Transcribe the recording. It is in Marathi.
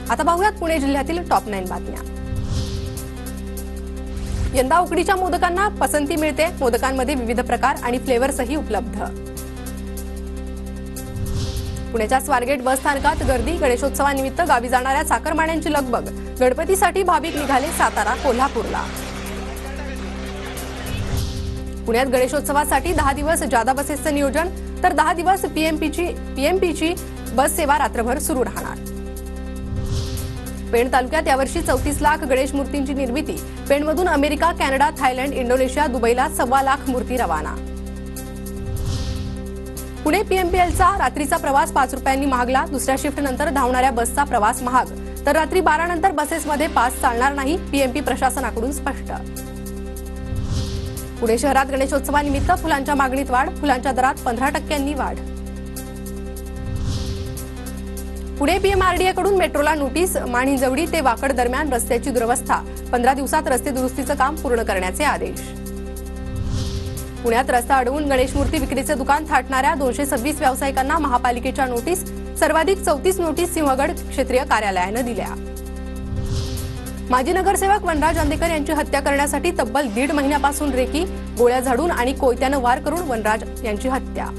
आता पाहूयात पुणे जिल्ह्यातील टॉप 9 बातम्या। यंदा उकडीच्या मोदकांना पसंती मिळते। मोदकांमध्ये विविध प्रकार आणि फ्लेवर्सही उपलब्ध। पुण्याच्या स्वारगेट बस स्थानकात गर्दी। गणेशोत्सवानिमित्त गावी जाणाऱ्या चाकरमान्यांची लगबग। गणपतीसाठी भाविक निघाले सातारा कोल्हापूरला। पुण्यात गणेशोत्सवासाठी 10 दिवस जादा बसेसचे नियोजन, तर 10 दिवस पीएमपीची बस सेवा रात्रभर सुरू राहणार। पेण तालुक्यात यावर्षी 34 लाख गणेश मूर्तींची निर्मिती। पेणमधून अमेरिका, कॅनडा, थायलंड, इंडोनेशिया, दुबईला 1.25 लाख मूर्ती रवाना। पुणे पीएमपीएलचा रात्रीचा प्रवास 5 रुपयांनी महागला। दुसऱ्या शिफ्ट नंतर धावणाऱ्या बसचा प्रवास महाग, तर रात्री 12 नंतर बसेसमध्ये पास चालणार नाही। पीएमपी प्रशासनाकडून स्पष्ट। पुणे शहरात गणेशोत्सवानिमित्त फुलांच्या मागणीत वाढ। फुलांच्या दरात 15% वाढ। पुणे पीएमआरडीएकडून मेट्रोला नोटीस। माणहिंजवडी ते वाकड दरम्यान रस्त्याची दुरवस्था। 15 दिवसात रस्ते दुरुस्तीचं काम पूर्ण करण्याचे आदेश। पुण्यात रस्ता अडवून गणेश मूर्ती विक्रीचे दुकान थाटणाऱ्या 226 व्यावसायिकांना महापालिकेच्या नोटीस। सर्वाधिक 34 नोटीस सिंहगड क्षेत्रीय कार्यालयाने दिल्या। माजी नगरसेवक वनराज अंदेकर यांची हत्या करण्यासाठी तब्बल 1.5 महिन्यापासून रेकी। गोळ्या झाडून आणि कोयत्याने वार करून वनराज यांची हत्या।